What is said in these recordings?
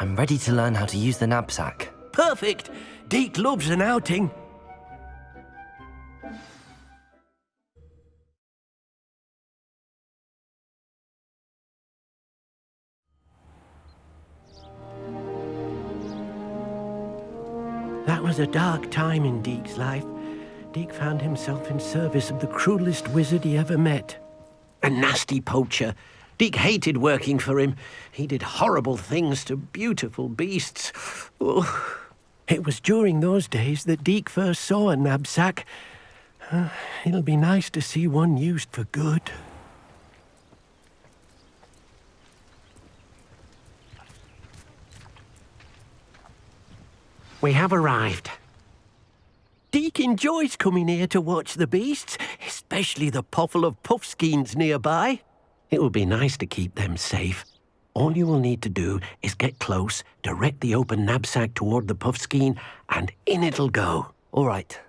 I'm ready to learn how to use the knapsack. Perfect! Deke loves an outing. That was a dark time in Deke's life. Deke found himself in service of the cruelest wizard he ever met. A nasty poacher. Deke hated working for him. He did horrible things to beautiful beasts. Oh. It was during those days that Deke first saw a knapsack. It'll be nice to see one used for good. We have arrived. Deke enjoys coming here to watch the beasts, especially the potful of puffskeins nearby. It will be nice to keep them safe. All you will need to do is get close, direct the open knapsack toward the puffskein, and in it'll go. All right.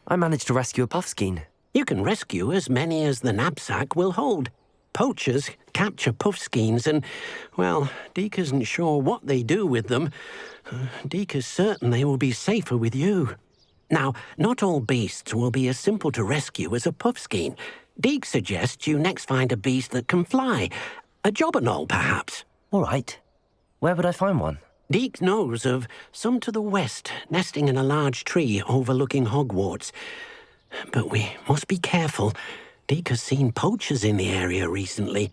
I managed to rescue a puffskein. You can rescue as many as the knapsack will hold. Poachers capture puffskeins and, well, Deke isn't sure what they do with them. Deke is certain they will be safer with you. Now, not all beasts will be as simple to rescue as a puffskein. Deke suggests you next find a beast that can fly. A jobberknoll, perhaps. All right. Where would I find one? Deke knows of some to the west, nesting in a large tree overlooking Hogwarts. But we must be careful. Deke has seen poachers in the area recently.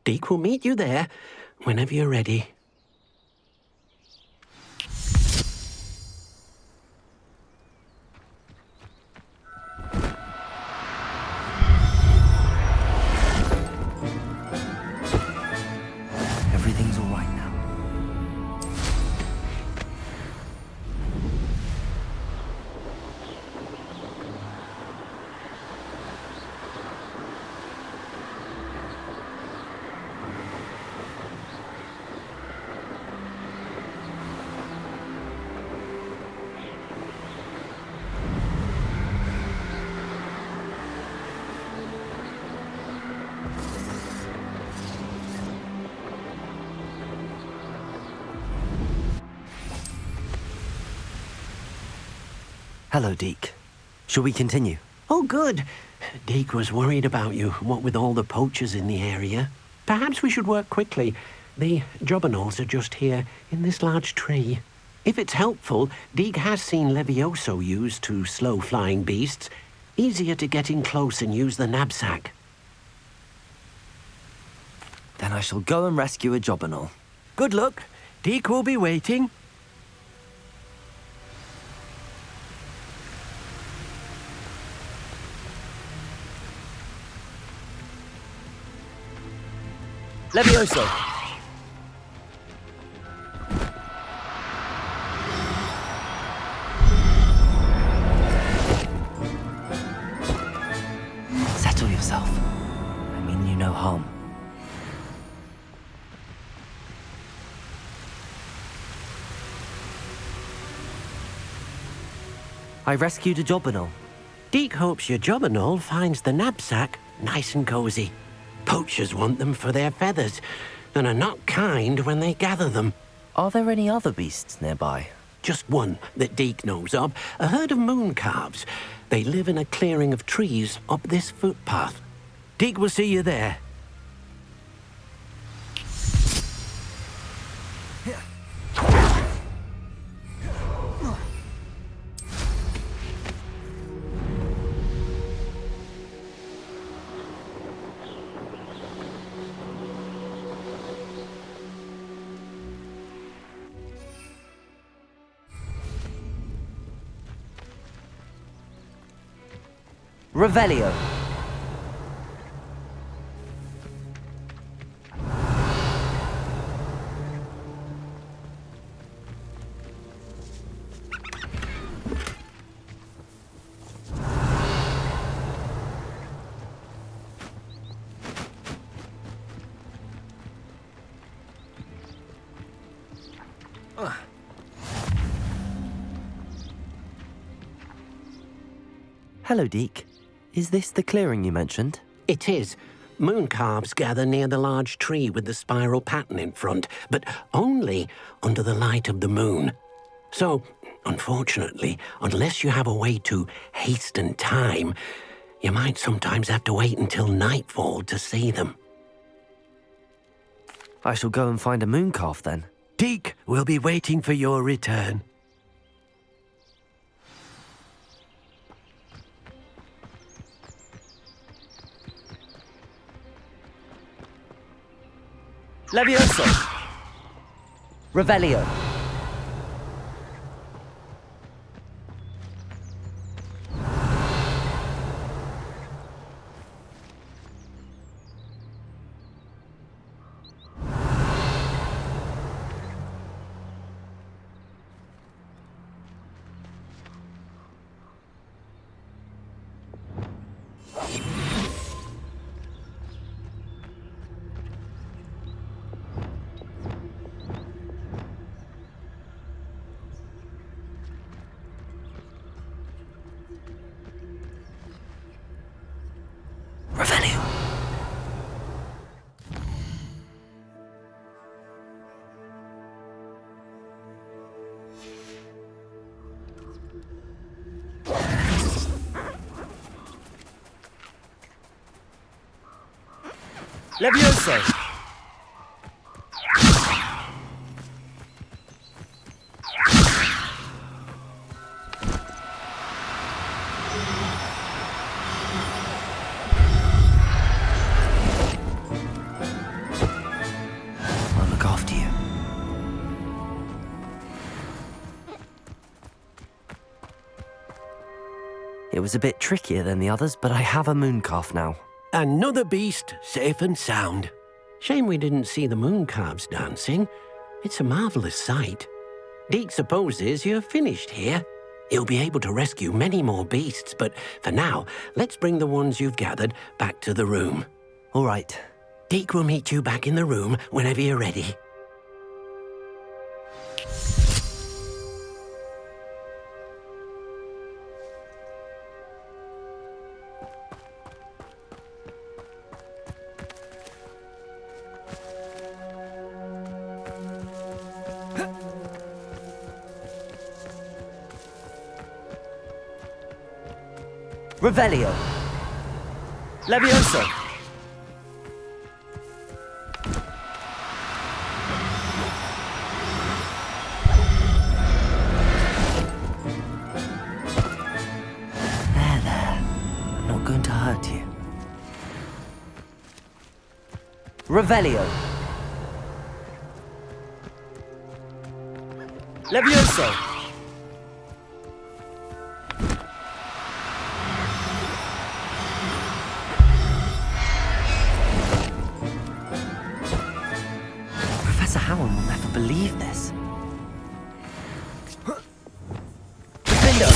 Deke will meet you there whenever you're ready. Everything's all right now. Hello, Deke. Shall we continue? Oh, good. Deke was worried about you, what with all the poachers in the area. Perhaps we should work quickly. The jobberknolls are just here, in this large tree. If it's helpful, Deke has seen Levioso used to slow flying beasts. Easier to get in close and use the knapsack. Then I shall go and rescue a jobberknoll. Good luck. Deke will be waiting. Levioso! Settle yourself. I mean you no harm. I rescued a jobberknoll. Deke hopes your jobberknoll finds the knapsack nice and cozy. Poachers want them for their feathers, and are not kind when they gather them. Are there any other beasts nearby? Just one that Deke knows of, a herd of moon calves. They live in a clearing of trees up this footpath. Deke will see you there. Revelio. Hello, Deke. Is this the clearing you mentioned? It is. Moon calves gather near the large tree with the spiral pattern in front, but only under the light of the moon. So, unfortunately, unless you have a way to hasten time, you might sometimes have to wait until nightfall to see them. I shall go and find a moon calf then. Deke will be waiting for your return. Levioso. Revelio. Revelio. Levioso. I'll look after you. It was a bit trickier than the others, but I have a moon calf now. Another beast, safe and sound. Shame we didn't see the moon calves dancing. It's a marvelous sight. Deke supposes you're finished here. He'll be able to rescue many more beasts, but for now, let's bring the ones you've gathered back to the room. All right. Deke will meet you back in the room whenever you're ready. Revelio. Levioso. There. I'm not going to hurt you. Revelio. Levioso. Howard will never believe this. Defender!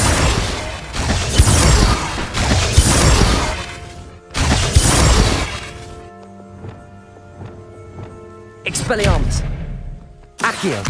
Expelliarmus! Accio!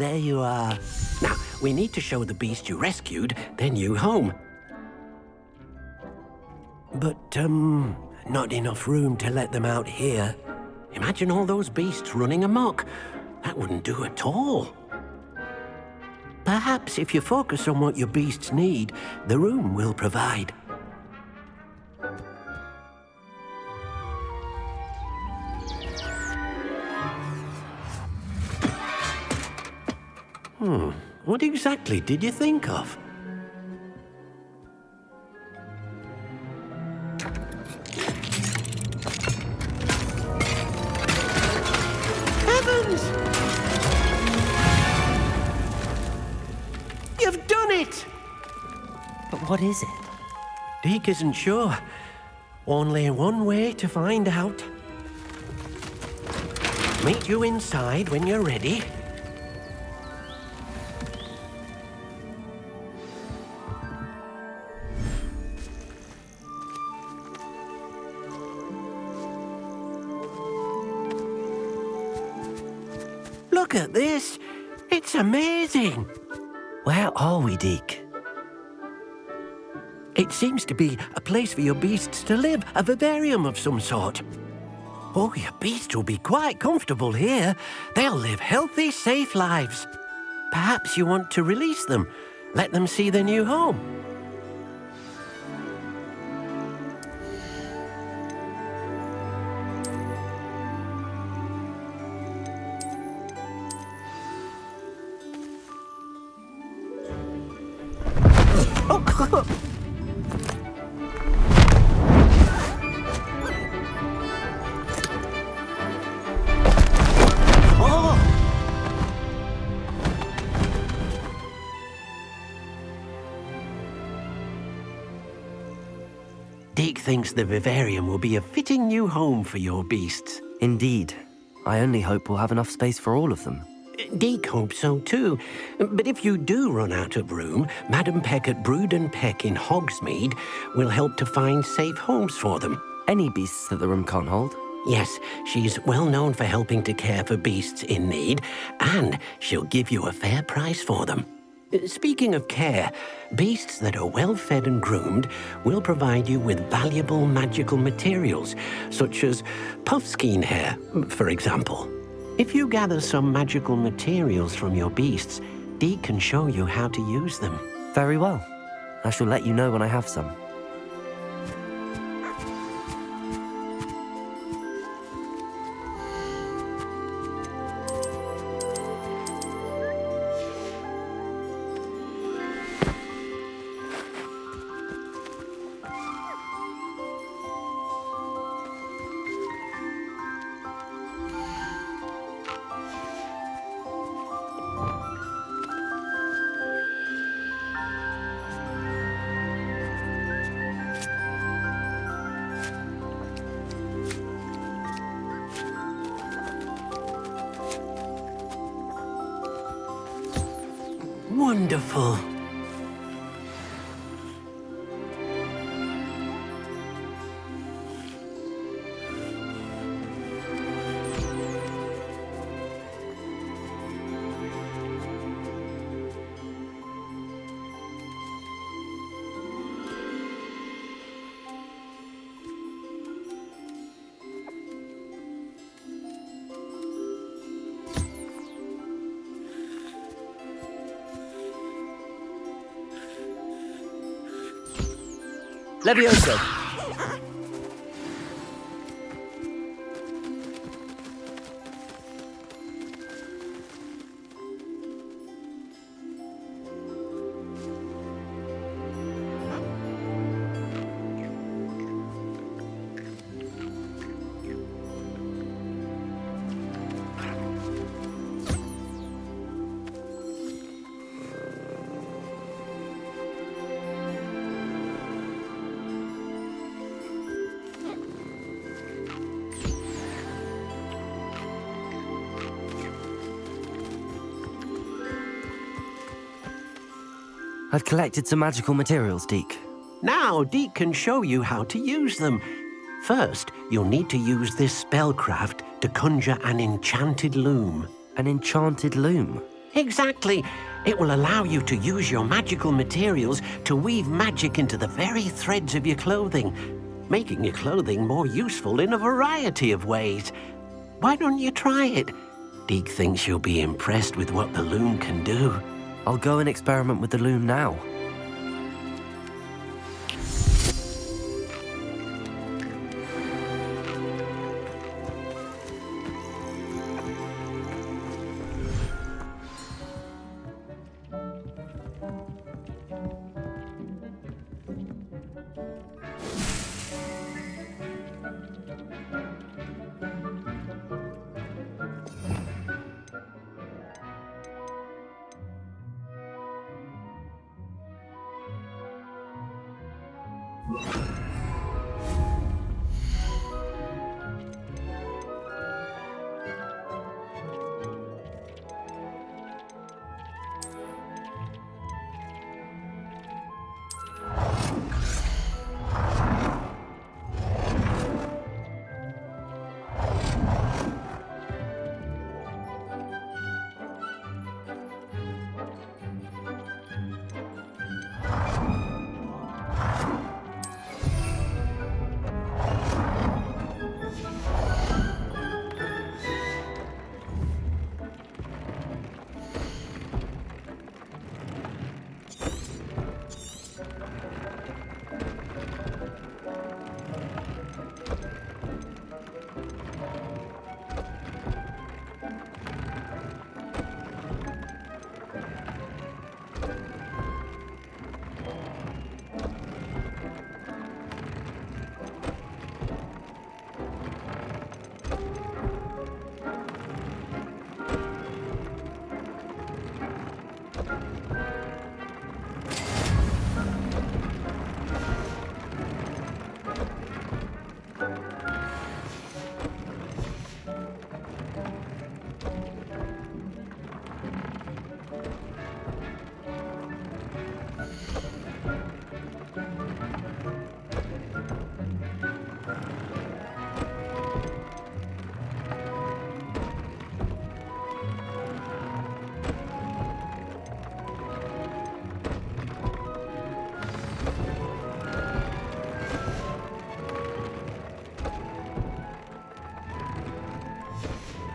there you are. Now, we need to show the beast you rescued their new home. But, not enough room to let them out here. Imagine all those beasts running amok. That wouldn't do at all. Perhaps if you focus on what your beasts need, the room will provide. What exactly did you think of? Heavens! You've done it! But what is it? Deke isn't sure. Only one way to find out. Meet you inside when you're ready. Look at this! It's amazing! Where are we, Deke? It seems to be a place for your beasts to live, a vivarium of some sort. Oh, your beasts will be quite comfortable here. They'll live healthy, safe lives. Perhaps you want to release them, let them see their new home. Deke thinks the vivarium will be a fitting new home for your beasts. Indeed. I only hope we'll have enough space for all of them. Deke hopes so too. But if you do run out of room, Madam Peck at Brood and Peck in Hogsmeade will help to find safe homes for them. Any beasts that the room can't hold? Yes, she's well known for helping to care for beasts in need, and she'll give you a fair price for them. Speaking of care, beasts that are well fed and groomed will provide you with valuable magical materials, such as puffskein hair, for example. If you gather some magical materials from your beasts, Deke can show you how to use them. Very well. I shall let you know when I have some. Wonderful. Levioso! I've collected some magical materials, Deke. Now Deke can show you how to use them. First, you'll need to use this spellcraft to conjure an enchanted loom. An enchanted loom? Exactly. It will allow you to use your magical materials to weave magic into the very threads of your clothing, making your clothing more useful in a variety of ways. Why don't you try it? Deke thinks you'll be impressed with what the loom can do. I'll go and experiment with the loom now.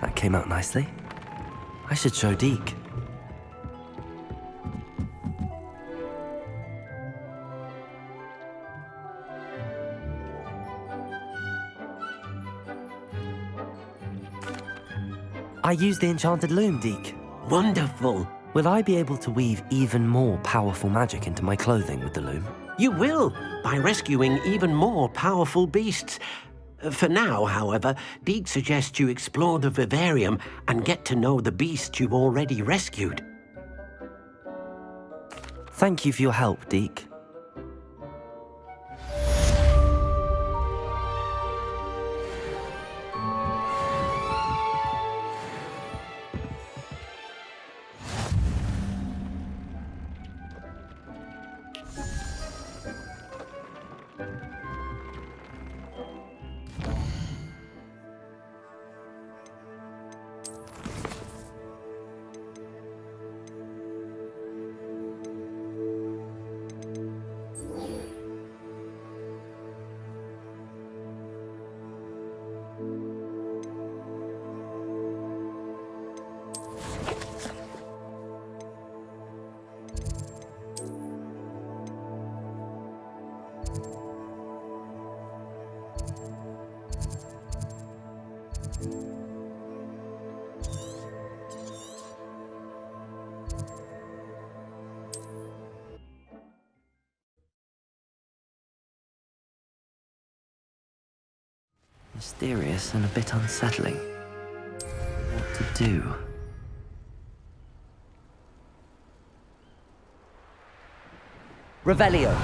That came out nicely. I should show Deke. I used the enchanted loom, Deke. Wonderful. Will I be able to weave even more powerful magic into my clothing with the loom? You will, by rescuing even more powerful beasts. For now, however, Deke suggests you explore the vivarium and get to know the beasts you've already rescued. Thank you for your help, Deke. Mysterious and a bit unsettling. What to do? Revelio.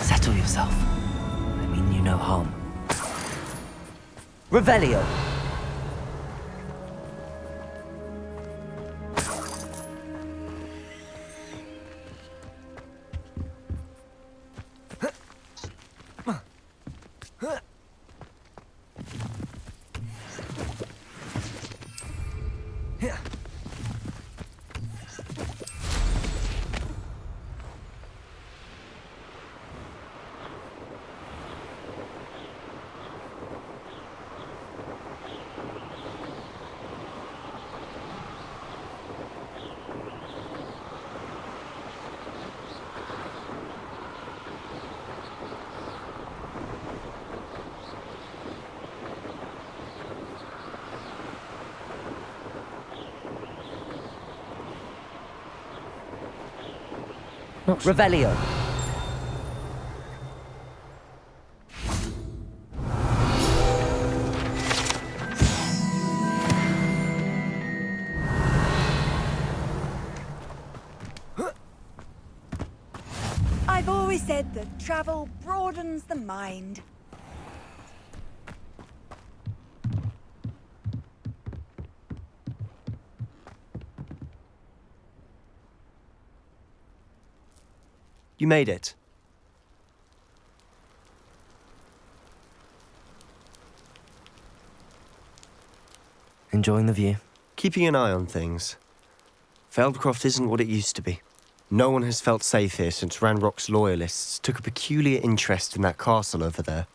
Settle yourself. I mean you no harm. Revelio. Not Revelio. I've always said that travel broadens the mind. You made it. Enjoying the view? Keeping an eye on things. Feldcroft isn't what it used to be. No one has felt safe here since Ranrock's loyalists took a peculiar interest in that castle over there.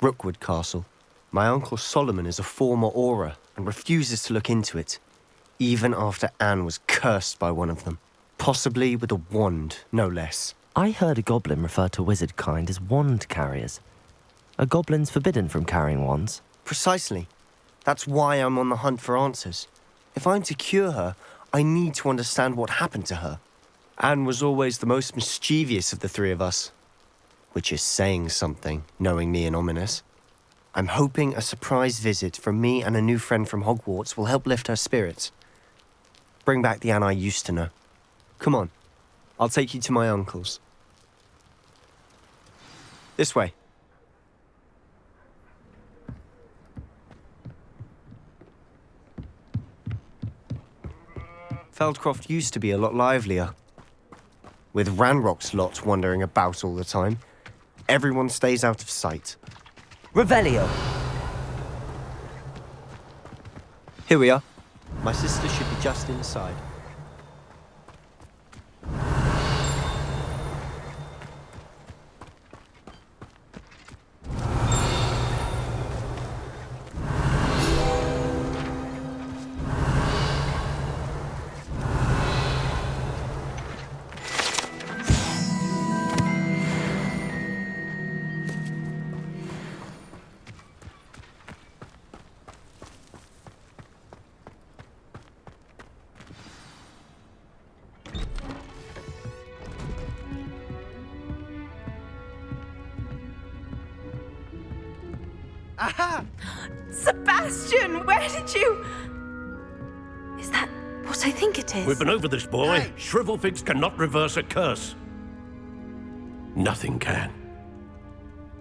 Rookwood Castle. My uncle Solomon is a former Auror and refuses to look into it, even after Anne was cursed by one of them. Possibly with a wand, no less. I heard a goblin refer to wizard kind as wand carriers. Are goblins forbidden from carrying wands? Precisely. That's why I'm on the hunt for answers. If I'm to cure her, I need to understand what happened to her. Anne was always the most mischievous of the three of us. Which is saying something, knowing me and Ominous. I'm hoping a surprise visit from me and a new friend from Hogwarts will help lift her spirits. Bring back the Anne I used to know. Come on, I'll take you to my uncle's. This way. Feldcroft used to be a lot livelier. With Ranrock's lot wandering about all the time, everyone stays out of sight. Revelio. Here we are. My sister should be just inside. Aha! Sebastian, where did you... Is that what I think it is? We've been over this, boy. Hey. Shrivelfigs cannot reverse a curse. Nothing can.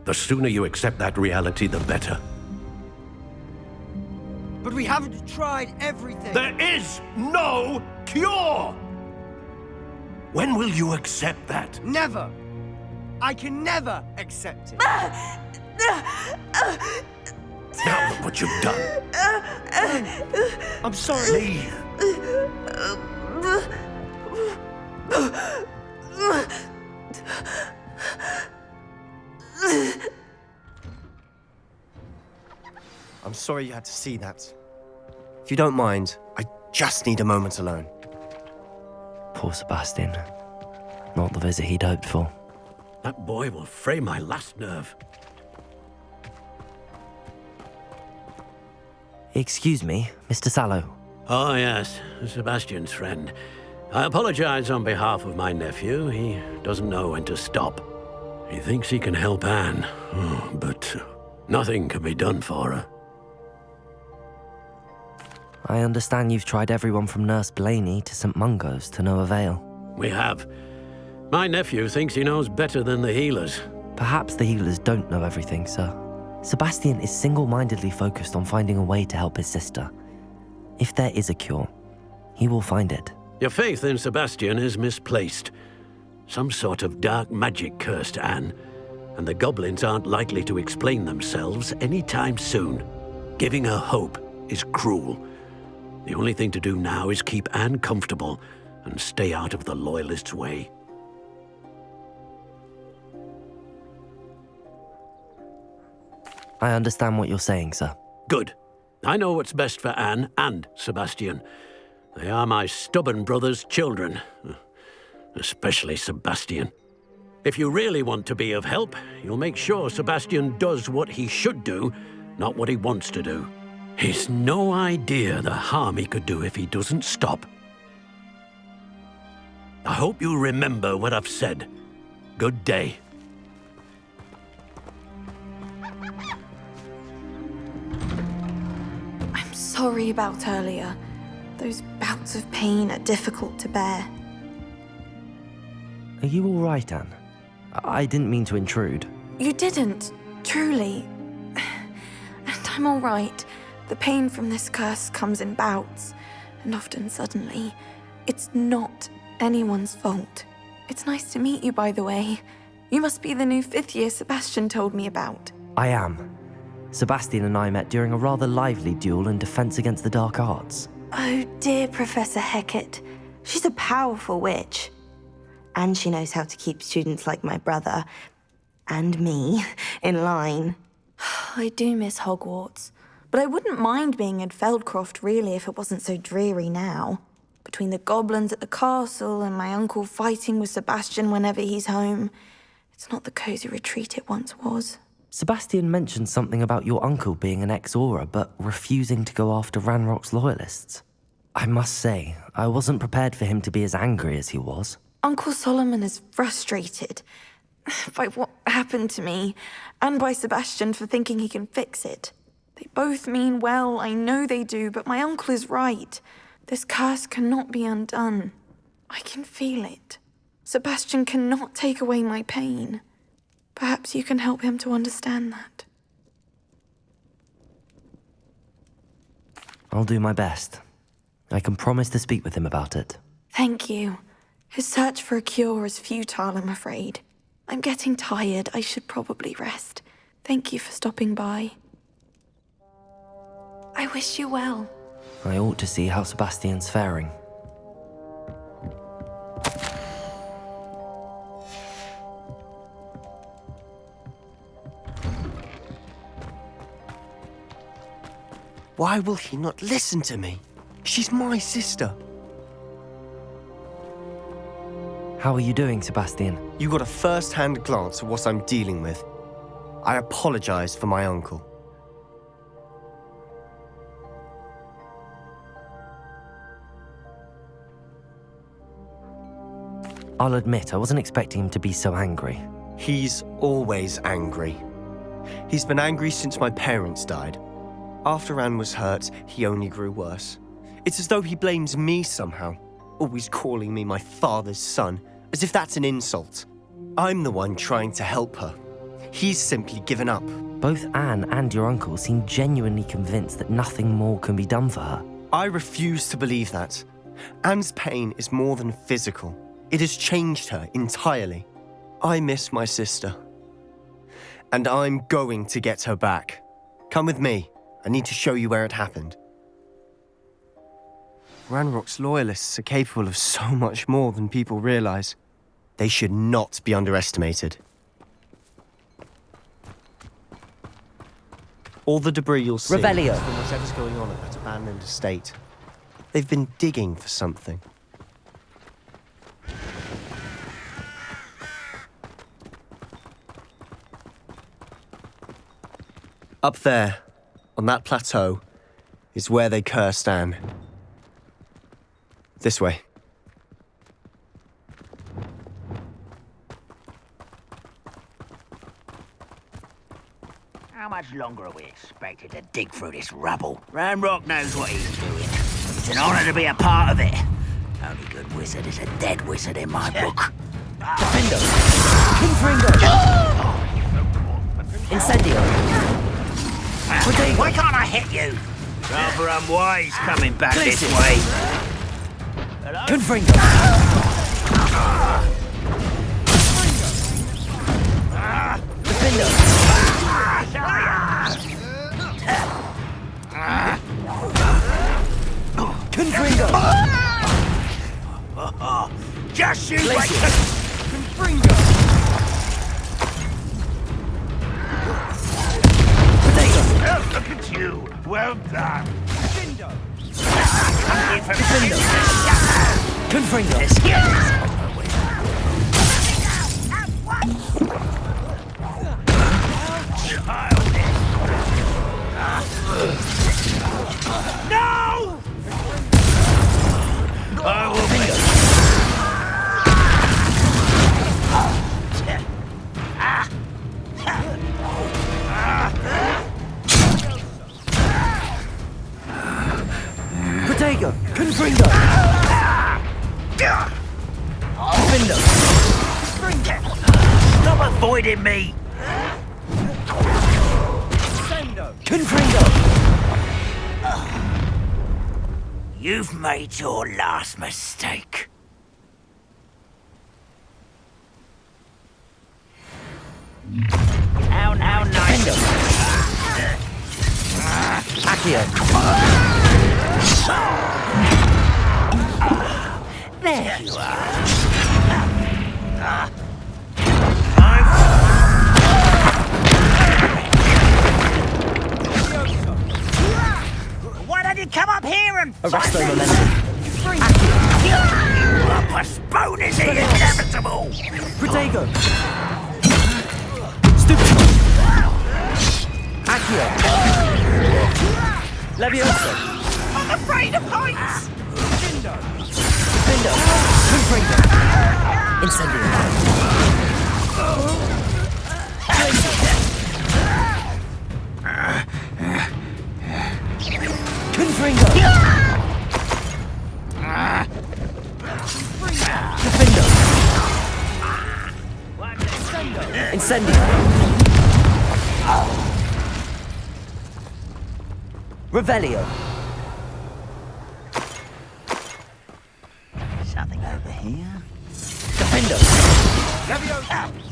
The sooner you accept that reality, the better. But we haven't tried everything. There is no cure! When will you accept that? Never. I can never accept it. Now look what you've done. I'm sorry. Leave. I'm sorry you had to see that. If you don't mind, I just need a moment alone. Poor Sebastian. Not the visit he'd hoped for. That boy will fray my last nerve. Excuse me, Mr. Sallow. Oh, yes, Sebastian's friend. I apologize on behalf of my nephew. He doesn't know when to stop. He thinks he can help Anne, but nothing can be done for her. I understand you've tried everyone from Nurse Blaney to St. Mungo's to no avail. We have. My nephew thinks he knows better than the healers. Perhaps the healers don't know everything, sir. Sebastian is single-mindedly focused on finding a way to help his sister. If there is a cure, he will find it. Your faith in Sebastian is misplaced. Some sort of dark magic cursed Anne, and the goblins aren't likely to explain themselves anytime soon. Giving her hope is cruel. The only thing to do now is keep Anne comfortable and stay out of the Loyalists' way. I understand what you're saying, sir. Good. I know what's best for Anne and Sebastian. They are my stubborn brother's children. Especially Sebastian. If you really want to be of help, you'll make sure Sebastian does what he should do, not what he wants to do. He's no idea the harm he could do if he doesn't stop. I hope you remember what I've said. Good day. I'm sorry about earlier. Those bouts of pain are difficult to bear. Are you all right, Anne? I didn't mean to intrude. You didn't, truly. And I'm all right. The pain from this curse comes in bouts, and often suddenly. It's not anyone's fault. It's nice to meet you, by the way. You must be the new 5th year Sebastian told me about. I am. Sebastian and I met during a rather lively duel in Defense Against the Dark Arts. Oh dear, Professor Hecat. She's a powerful witch. And she knows how to keep students like my brother, and me, in line. I do miss Hogwarts, but I wouldn't mind being in Feldcroft, really, if it wasn't so dreary now. Between the goblins at the castle and my uncle fighting with Sebastian whenever he's home, it's not the cozy retreat it once was. Sebastian mentioned something about your uncle being an ex-Auror, but refusing to go after Ranrock's loyalists. I must say, I wasn't prepared for him to be as angry as he was. Uncle Solomon is frustrated by what happened to me, and by Sebastian for thinking he can fix it. They both mean well, I know they do, but my uncle is right. This curse cannot be undone. I can feel it. Sebastian cannot take away my pain. Perhaps you can help him to understand that. I'll do my best. I can promise to speak with him about it. Thank you. His search for a cure is futile, I'm afraid. I'm getting tired. I should probably rest. Thank you for stopping by. I wish you well. I ought to see how Sebastian's faring. Why will he not listen to me? She's my sister. How are you doing, Sebastian? You got a first-hand glance at what I'm dealing with. I apologize for my uncle. I'll admit, I wasn't expecting him to be so angry. He's always angry. He's been angry since my parents died. After Anne was hurt, he only grew worse. It's as though he blames me somehow, always calling me my father's son, as if that's an insult. I'm the one trying to help her. He's simply given up. Both Anne and your uncle seem genuinely convinced that nothing more can be done for her. I refuse to believe that. Anne's pain is more than physical. It has changed her entirely. I miss my sister. And I'm going to get her back. Come with me. I need to show you where it happened. Ranrock's loyalists are capable of so much more than people realize. They should not be underestimated. All the debris you'll see Revelio. is from whatever's going on at that abandoned estate. They've been digging for something. Up there, on that plateau, is where they cursed Anne. This way. How much longer are we expected to dig through this rubble? Ranrock knows what he's doing. It's an honor to be a part of it. Only good wizard is a dead wizard in my book. Defendo! Confringo! Incendio! Why can't I hit you? Rather unwise coming back this way. Confringo! Defendo! Confringo! Just shoot like Confringo! Oh, look at you. Well done. Defendo! Confringo! No! I will make Protego! Confringo! Defendo! Stop avoiding me! Confringo! You've made your last mistake. How nice. Accio! There you are. Why don't you come up here and Arresto momentum! postponing the inevitable? Protego! Stupid! Accio! Levioso! I'm afraid of heights. Defendo! Confringo! Incendio! Confringo! Defendo! Incendio! Revelio! Something over here. Defendo!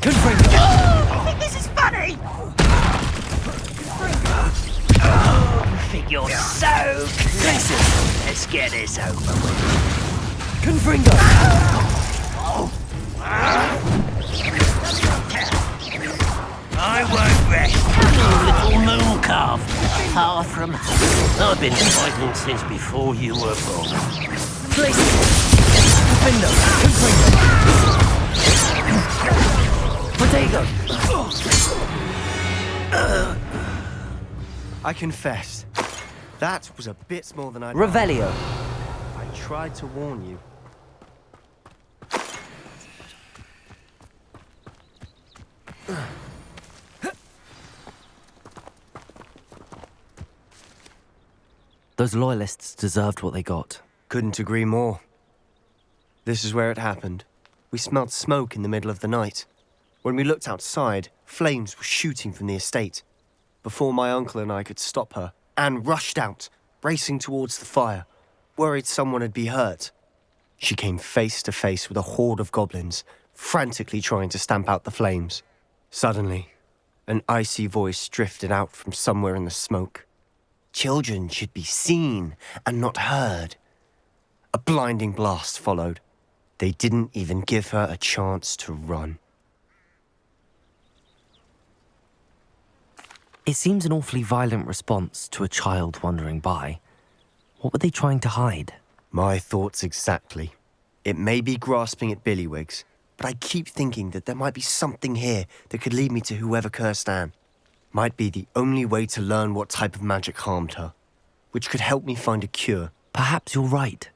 Confringo! You think this is funny? You think you're so clever? Let's get this over with. Confringo! I won't rest. Little moon calf, far from home. I've been fighting since before you were born. Defendo! Confringo! Protego! I confess, that was a bit more than I'd Revelio! I tried to warn you. Those loyalists deserved what they got. Couldn't agree more. This is where it happened. We smelled smoke in the middle of the night. When we looked outside, flames were shooting from the estate. Before my uncle and I could stop her, Anne rushed out, racing towards the fire, worried someone had been hurt. She came face to face with a horde of goblins, frantically trying to stamp out the flames. Suddenly, an icy voice drifted out from somewhere in the smoke. Children should be seen and not heard. A blinding blast followed. They didn't even give her a chance to run. It seems an awfully violent response to a child wandering by. What were they trying to hide? My thoughts exactly. It may be grasping at Billywigs, but I keep thinking that there might be something here that could lead me to whoever cursed Anne. Might be the only way to learn what type of magic harmed her, which could help me find a cure. Perhaps you're right.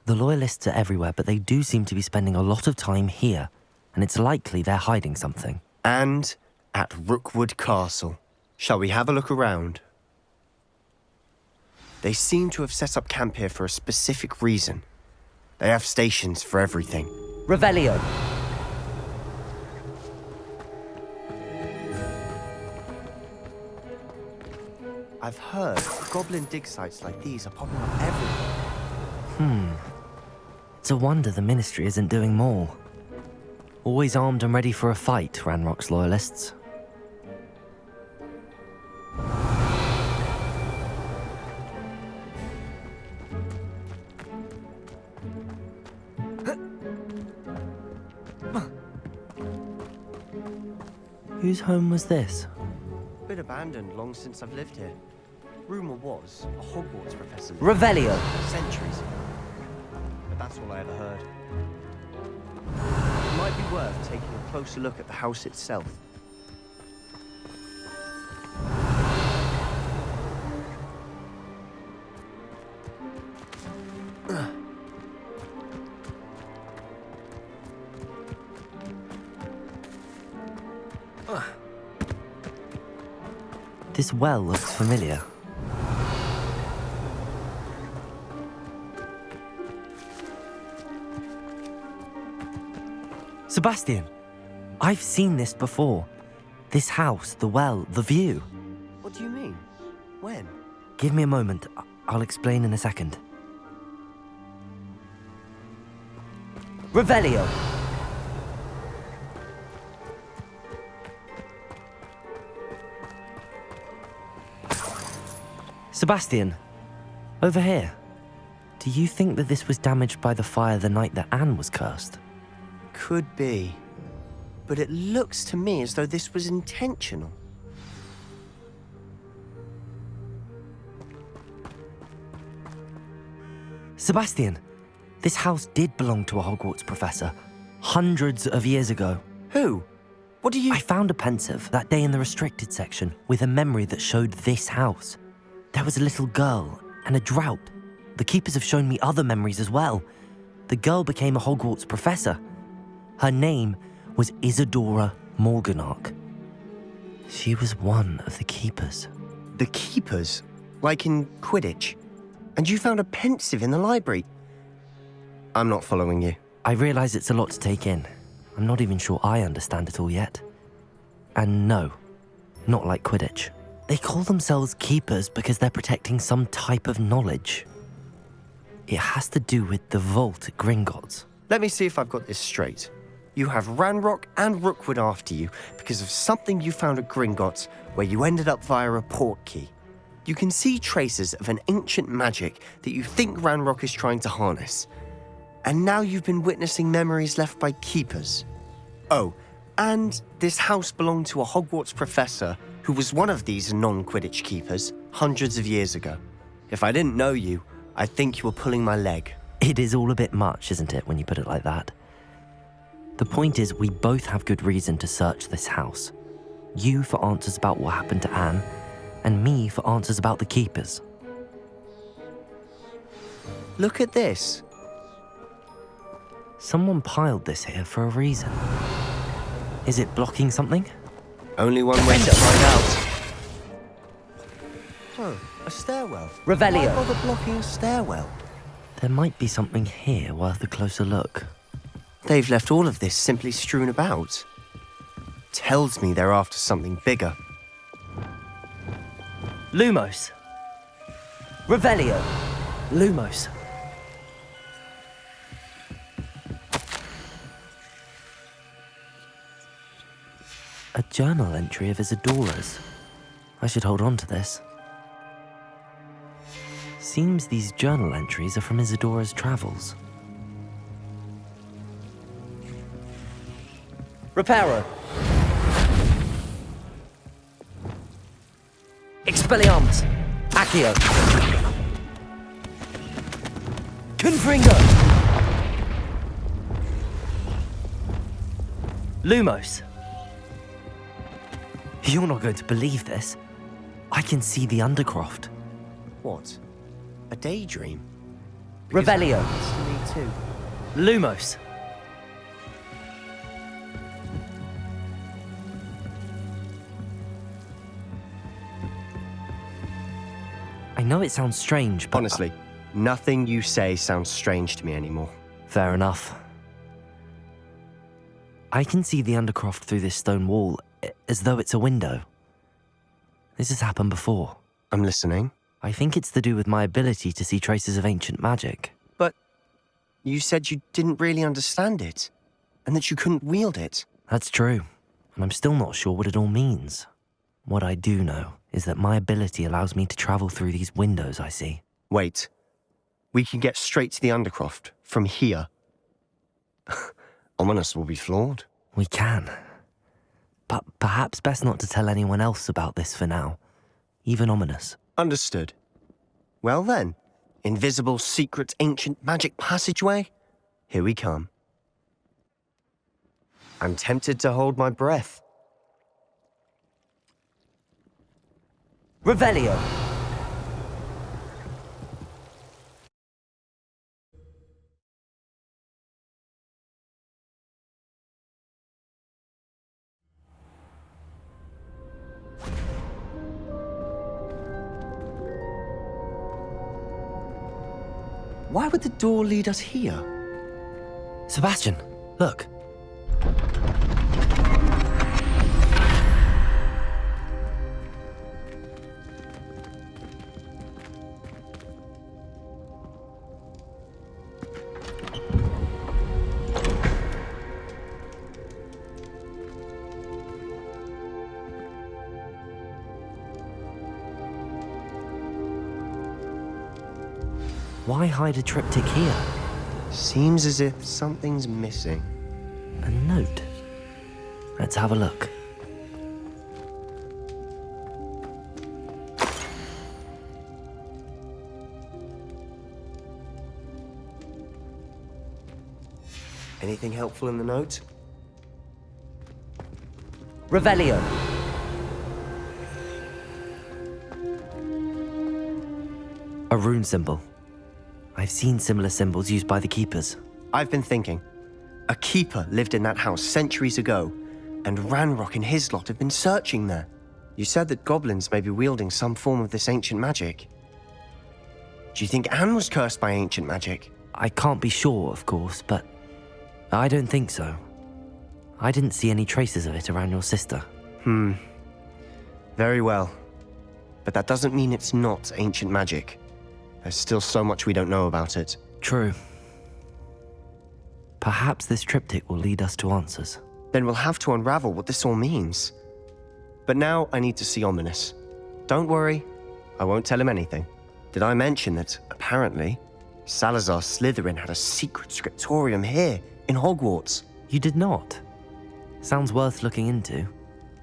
The loyalists are everywhere, but they do seem to be spending a lot of time here, and it's likely they're hiding something. And at Rookwood Castle. Shall we have a look around? They seem to have set up camp here for a specific reason. They have stations for everything. Revelio. I've heard goblin dig sites like these are popping up everywhere. It's a wonder the Ministry isn't doing more. Always armed and ready for a fight, Ranrock's loyalists. Whose home was this? Been abandoned long since I've lived here. Rumour was a Hogwarts professor lived Revelio. here centuries ago. But that's all I ever heard. It might be worth taking a closer look at the house itself. This well looks familiar. Sebastian, I've seen this before. This house, the well, the view. What do you mean? When? Give me a moment. I'll explain in a second. Revelio. Sebastian, over here. Do you think that this was damaged by the fire the night that Anne was cursed? Could be. But it looks to me as though this was intentional. Sebastian, this house did belong to a Hogwarts professor, hundreds of years ago. Who? What do you... I found a pensive that day in the restricted section with a memory that showed this house. There was a little girl and a drought. The keepers have shown me other memories as well. The girl became a Hogwarts professor. Her name was Isadora Morganach. She was one of the keepers. The keepers? Like in Quidditch? And you found a pensive in the library? I'm not following you. I realize it's a lot to take in. I'm not even sure I understand it all yet. And no, not like Quidditch. They call themselves keepers because they're protecting some type of knowledge. It has to do with the vault at Gringotts. Let me see if I've got this straight. You have Ranrock and Rookwood after you because of something you found at Gringotts where you ended up via a port key. You can see traces of an ancient magic that you think Ranrock is trying to harness. And now you've been witnessing memories left by keepers. Oh, and this house belonged to a Hogwarts professor who was one of these non-Quidditch keepers hundreds of years ago. If I didn't know you, I'd think you were pulling my leg. It is all a bit much, isn't it, when you put it like that? The point is, we both have good reason to search this house. You for answers about what happened to Anne, and me for answers about the keepers. Look at this. Someone piled this here for a reason. Is it blocking something? Only one way to find out. Oh, a stairwell. Revelio. Why bother blocking a stairwell? There might be something here worth a closer look. They've left all of this simply strewn about. Tells me they're after something bigger. Lumos. Revelio. Lumos. A journal entry of Isadora's. I should hold on to this. Seems these journal entries are from Isadora's travels. Reparo. Expelliarmus. Accio. Confringo. Lumos. You're not going to believe this. I can see the Undercroft. What? A daydream? Revelio. That happens to me too. Lumos. I know it sounds strange, but... Honestly, nothing you say sounds strange to me anymore. Fair enough. I can see the Undercroft through this stone wall, as though it's a window. This has happened before. I'm listening. I think it's to do with my ability to see traces of ancient magic. But you said you didn't really understand it, and that you couldn't wield it. That's true, and I'm still not sure what it all means. What I do know is that my ability allows me to travel through these windows I see. Wait. We can get straight to the Undercroft from here. Ominous will be flawed. We can. But perhaps best not to tell anyone else about this for now. Even Ominous. Understood. Well then, invisible, secret, ancient magic passageway? Here we come. I'm tempted to hold my breath. Revelio! Why would the door lead us here? Sebastian, look. Why hide a triptych here? Seems as if something's missing. A note. Let's have a look. Anything helpful in the note? Revelio. A rune symbol. I've seen similar symbols used by the keepers. I've been thinking. A keeper lived in that house centuries ago, and Ranrock and his lot have been searching there. You said that goblins may be wielding some form of this ancient magic. Do you think Anne was cursed by ancient magic? I can't be sure, of course, but I don't think so. I didn't see any traces of it around your sister. Very well. But that doesn't mean it's not ancient magic. There's still so much we don't know about it. True. Perhaps this triptych will lead us to answers. Then we'll have to unravel what this all means. But now I need to see Ominous. Don't worry, I won't tell him anything. Did I mention that, apparently, Salazar Slytherin had a secret scriptorium here, in Hogwarts? You did not? Sounds worth looking into.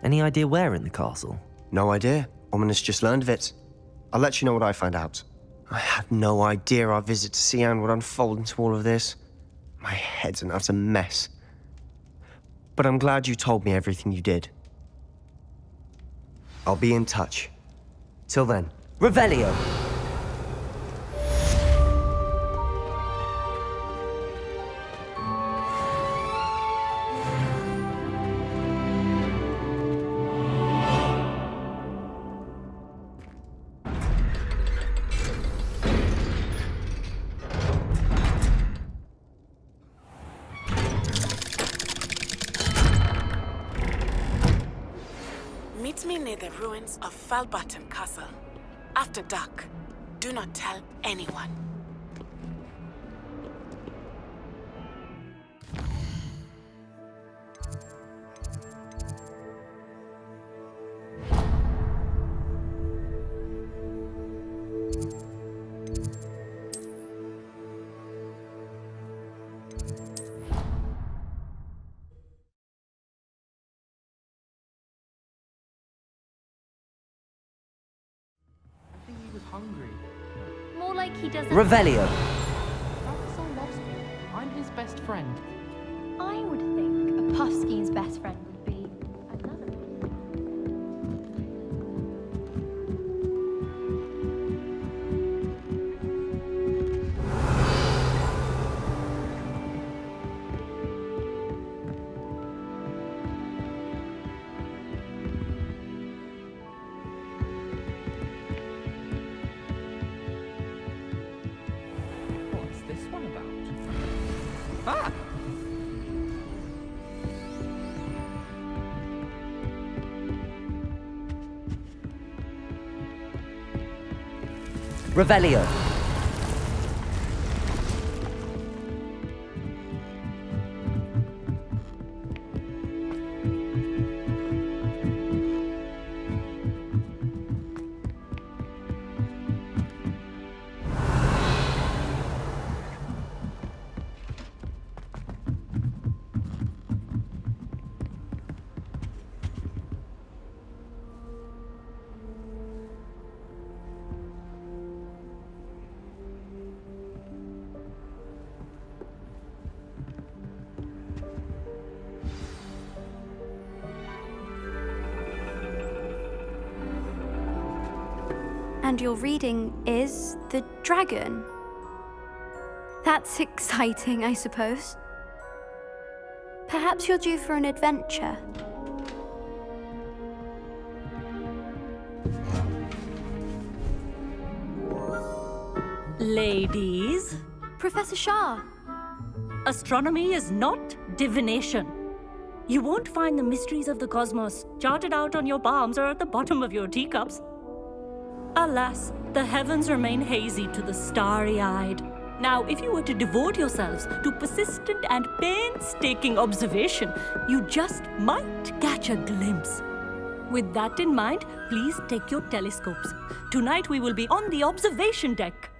Any idea where in the castle? No idea. Ominous just learned of it. I'll let you know what I find out. I had no idea our visit to see Anne would unfold into all of this. My head's an utter mess. But I'm glad you told me everything you did. I'll be in touch. Till then. Revelio! Meet me near the ruins of Falbaton Castle. After dark. Do not tell anyone. Hungry. More like he doesn't. Revelio! That's so lost me. I'm his best friend. I would think a Puffskein's best friend would be another. Revelio. And your reading is The Dragon. That's exciting, I suppose. Perhaps you're due for an adventure. Ladies, Professor Shah. astronomy is not divination. You won't find the mysteries of the cosmos charted out on your palms or at the bottom of your teacups. Alas, the heavens remain hazy to the starry-eyed. Now, if you were to devote yourselves to persistent and painstaking observation, you just might catch a glimpse. With that in mind, please take your telescopes. Tonight we will be on the observation deck.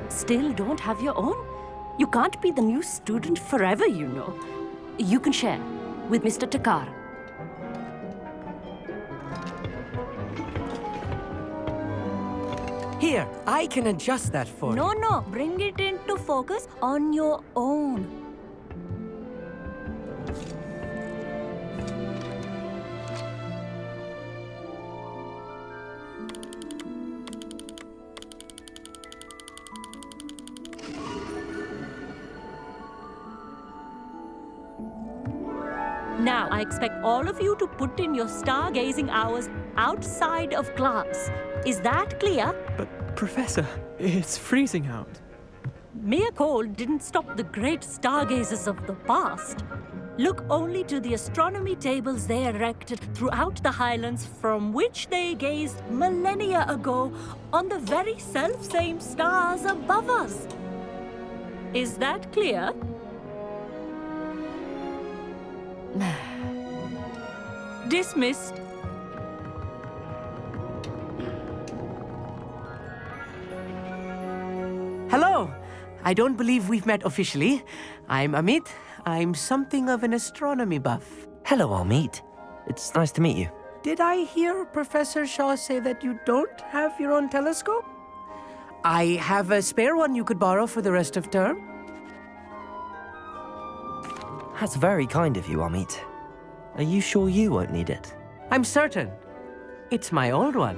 Still don't have your own? You can't be the new student forever, you know. You can share with Mr. Takar. Here, I can adjust that for you. No, bring it into focus on your own. Now, I expect all of you to put in your stargazing hours outside of class. Is that clear? But, Professor, it's freezing out. Mere cold didn't stop the great stargazers of the past. Look only to the astronomy tables they erected throughout the highlands from which they gazed millennia ago on the very self-same stars above us. Is that clear? Dismissed. Hello! I don't believe we've met officially. I'm Amit. I'm something of an astronomy buff. Hello, Amit. It's nice to meet you. Did I hear Professor Shaw say that you don't have your own telescope? I have a spare one you could borrow for the rest of term. That's very kind of you, Amit. Are you sure you won't need it? I'm certain. It's my old one.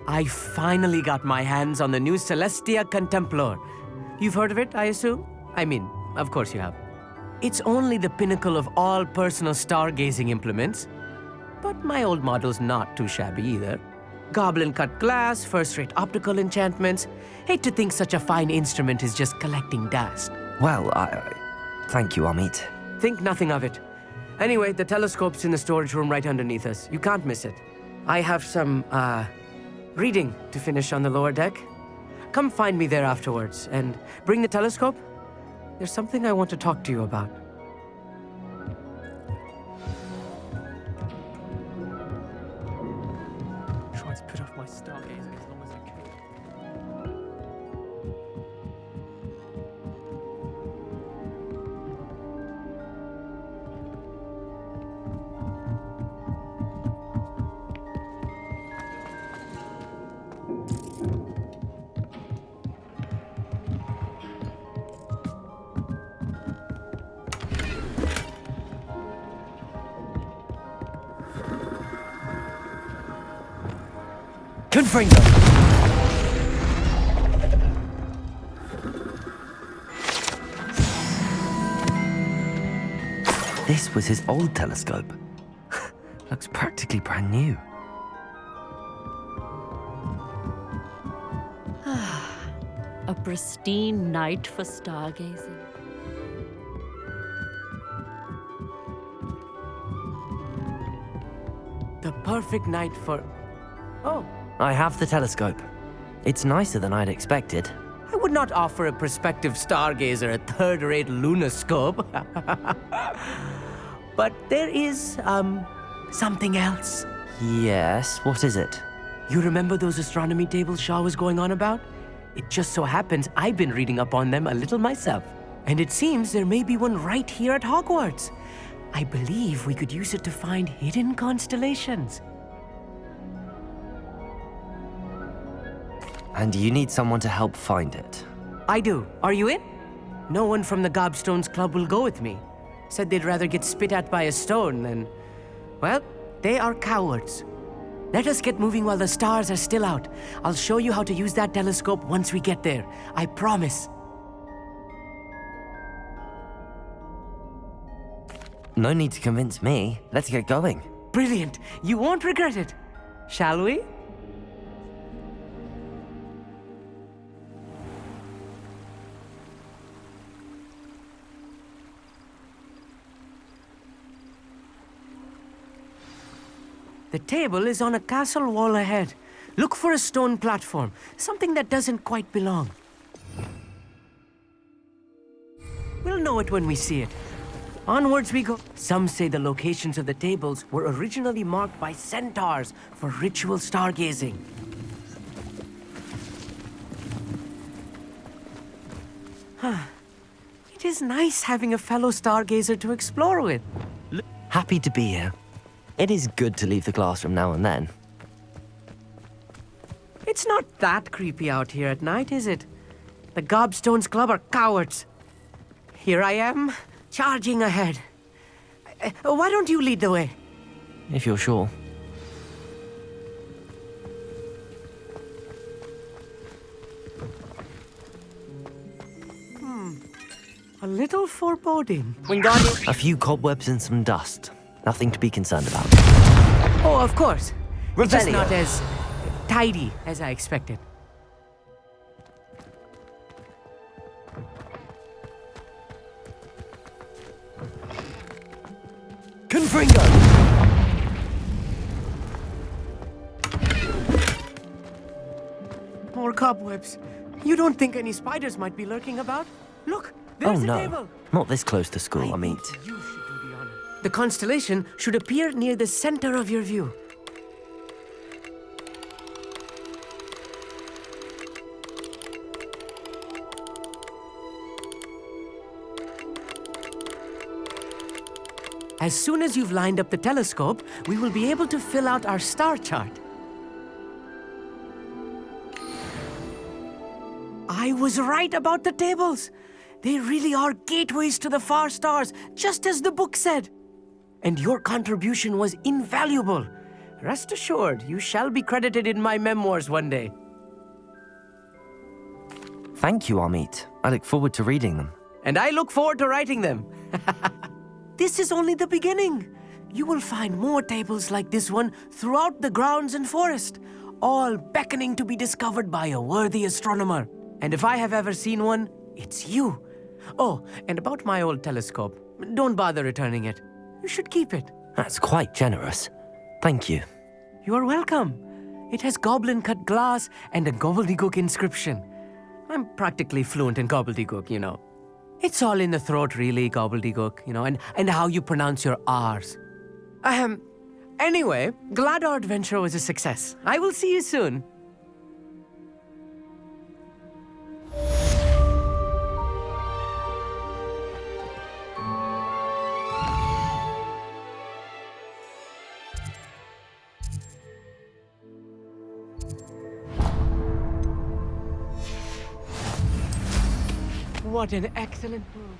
I finally got my hands on the new Celestia Contemplor. You've heard of it, I assume? I mean, of course you have. It's only the pinnacle of all personal stargazing implements. But my old model's not too shabby either. Goblin-cut glass, first-rate optical enchantments. Hate to think such a fine instrument is just collecting dust. Well, thank you, Amit. Think nothing of it. Anyway, the telescope's in the storage room right underneath us. You can't miss it. I have some, reading to finish on the lower deck. Come find me there afterwards, and bring the telescope. There's something I want to talk to you about. Try to put off my stargazing as long as I can. Confringo! This was his old telescope. Looks practically brand new. A pristine night for stargazing. perfect night for... Oh, I have the telescope. It's nicer than I'd expected. I would not offer a prospective stargazer a third-rate lunoscope. But there is, something else. Yes, what is it? You remember those astronomy tables Shaw was going on about? It just so happens I've been reading up on them a little myself. And it seems there may be one right here at Hogwarts. I believe we could use it to find hidden constellations. And you need someone to help find it. I do. Are you in? No one from the Gobstones Club will go with me. Said they'd rather get spit at by a stone than... Well, they are cowards. Let us get moving while the stars are still out. I'll show you how to use that telescope once we get there. I promise. No need to convince me. Let's get going. Brilliant. You won't regret it. Shall we? The table is on a castle wall ahead. Look for a stone platform, something that doesn't quite belong. We'll know it when we see it. Onwards we go. Some say the locations of the tables were originally marked by centaurs for ritual stargazing. It is nice having a fellow stargazer to explore with. Happy to be here. It is good to leave the classroom now and then. It's not that creepy out here at night, is it? The Gobstones Club are cowards. Here I am, charging ahead. Why don't you lead the way? If you're sure. A little foreboding. A few cobwebs and some dust. Nothing to be concerned about. Oh, of course. It's just Revelio. not as tidy as I expected. Confringo! More cobwebs. You don't think any spiders might be lurking about? Look, there's a no. table. Not this close to school, I mean. You should do the honor. The constellation should appear near the center of your view. As soon as you've lined up the telescope, we will be able to fill out our star chart. I was right about the tables. They really are gateways to the far stars, just as the book said. And your contribution was invaluable. Rest assured, you shall be credited in my memoirs one day. Thank you, Amit. I look forward to reading them. And I look forward to writing them. This is only the beginning. You will find more tables like this one throughout the grounds and forest, all beckoning to be discovered by a worthy astronomer. And if I have ever seen one, it's you. Oh, and about my old telescope, don't bother returning it. You should keep it. That's quite generous. Thank you. You are welcome. It has goblin-cut glass and a gobbledygook inscription. I'm practically fluent in gobbledygook, you know. It's all in the throat, really, gobbledygook, you know, and how you pronounce your R's. Anyway, glad our adventure was a success. I will see you soon. What an excellent move.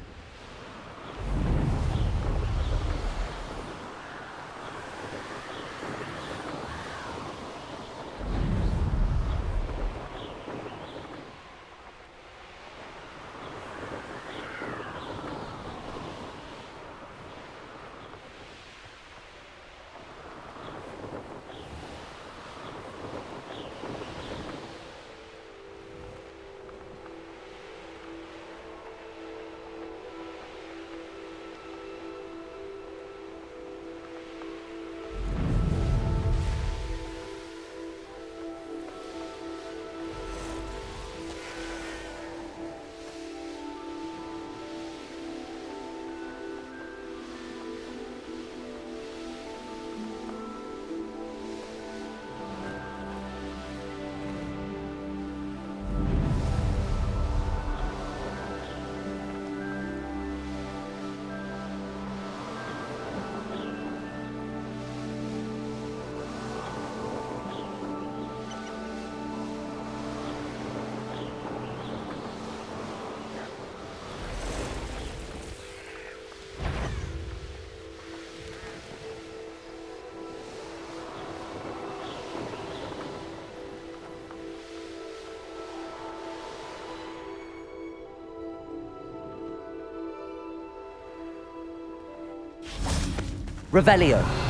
Revelio.